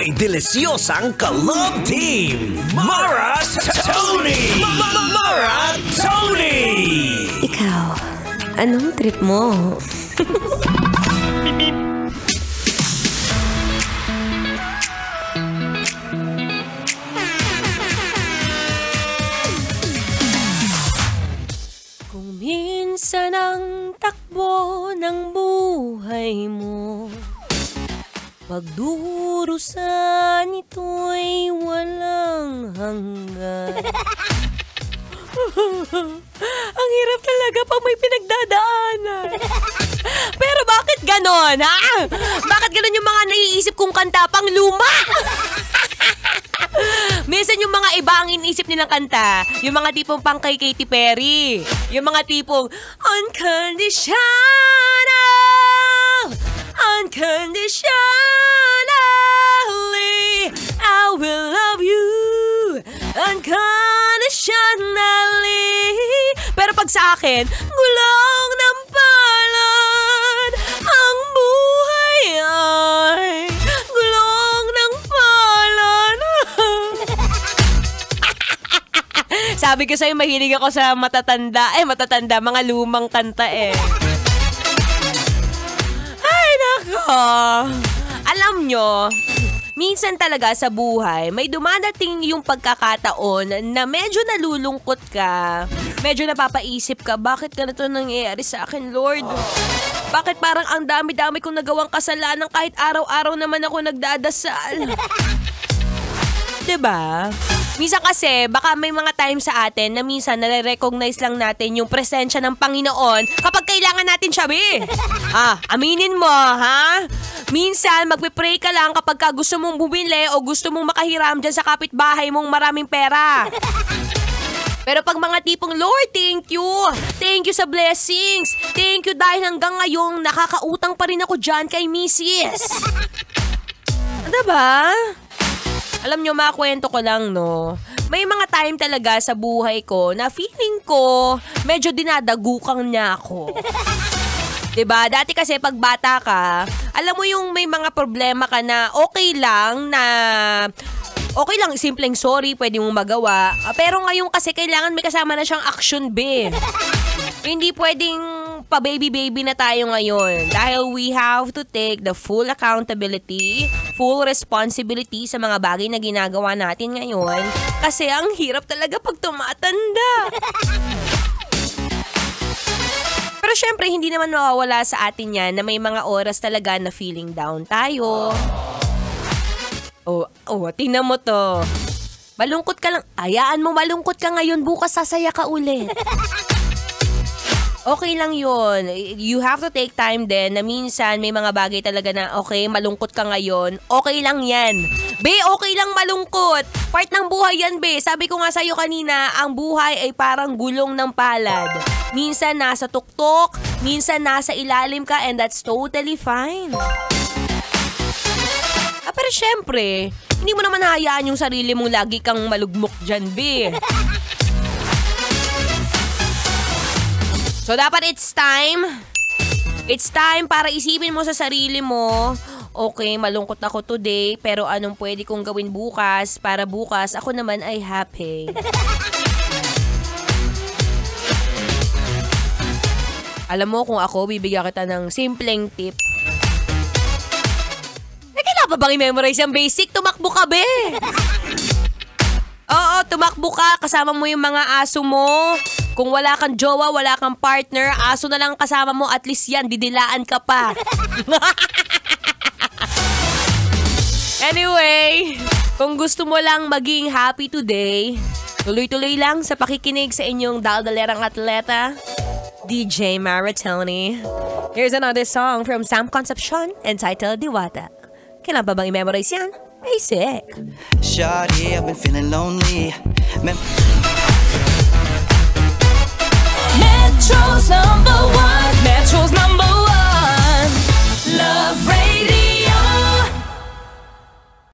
may delisyosang ka-love team! Mara Tony! Mara Tony! Ikaw, anong trip mo? Kung minsan ang takbo ng buhay mo, pagdurusan ito'y walang hanggan. Ang hirap talaga pag may pinagdadaanan. Pero bakit ganon, ha? Bakit ganon yung mga naiisip kong kanta pang luma? Minsan yung mga iba ang iniisip nilang kanta, yung mga tipong pang kay Katy Perry, yung mga tipong unconditional, unconditionally, I will love you unconditionally. Pero pag sa akin, gulong ng palad, ang buhay ay gulong ng palad. Sabi ko sa'yo, mahilig ako sa matatanda, mga lumang kanta eh. Ay, nako. Alam nyo, minsan talaga sa buhay, may dumadating yung pagkakataon na medyo nalulungkot ka, medyo napapaisip ka, bakit ganito nangyayari sa akin, Lord? Bakit parang ang dami-dami kong nagawang kasalanan kahit araw-araw naman ako nagdadasal? Diba? Minsan kasi, baka may mga time sa atin na minsan nare-recognize lang natin yung presensya ng Panginoon kapag kailangan natin siya, be. Aminin mo, ha? Minsan, magpe-pray ka lang kapag ka gusto mong bumili o gusto mong makahiram dyan sa kapitbahay mong maraming pera. Pero pag mga tipong, Lord, thank you. Thank you sa blessings. Thank you dahil hanggang ngayon nakakautang pa rin ako dyan kay Mrs. Diba? Alam nyo, makwento ko lang, no? May mga time talaga sa buhay ko na feeling ko medyo dinadagukang niya ako. Diba? Dati kasi pag bata ka, alam mo yung may mga problema ka na okay lang, simpleng sorry, pwede mong magawa. Pero ngayon kasi kailangan may kasama na siyang action, be. Hindi pwedeng pa-baby-baby na tayo ngayon. Dahil we have to take the full accountability, full responsibility sa mga bagay na ginagawa natin ngayon. Kasi ang hirap talaga pag tumatanda. Pero syempre, hindi naman mawawala sa atin yan na may mga oras talaga na feeling down tayo. Tingnan mo to. Malungkot ka lang. Hayaan mo, malungkot ka ngayon. Bukas sasaya ka ulit. Okay lang yun. You have to take time din na minsan may mga bagay talaga na okay, malungkot ka ngayon. Okay lang yan. Be, okay lang malungkot. Part ng buhay yan, be. Sabi ko nga sa'yo kanina, ang buhay ay parang gulong ng palad. Minsan nasa tuktok, minsan nasa ilalim ka, and that's totally fine. Pero syempre, hindi mo naman hayaan yung sarili mong lagi kang malugmok dyan, be. So, dapat it's time. It's time para isipin mo sa sarili mo, okay, malungkot ako today, pero anong pwede kong gawin bukas para bukas ako naman ay happy. Alam mo, kung ako, bibigyan kita ng simpleng tip. Kailangan pa bang i-memorize yung basic? Tumakbo ka, be! Oo, tumakbo ka. Kasama mo yung mga aso mo. Kung wala kang jowa, wala kang partner, aso na lang kasama mo, at least yan, didilaan ka pa. Anyway, kung gusto mo lang maging happy today, tuloy-tuloy lang sa pakikinig sa inyong daldalerang atleta, DJ Mara Tony. Here's another song from Sam Concepcion entitled Diwata. Kailan pa bang i-memorize yan? Basic. Shawty, I've been feeling lonely. Metro's number one. Metro's number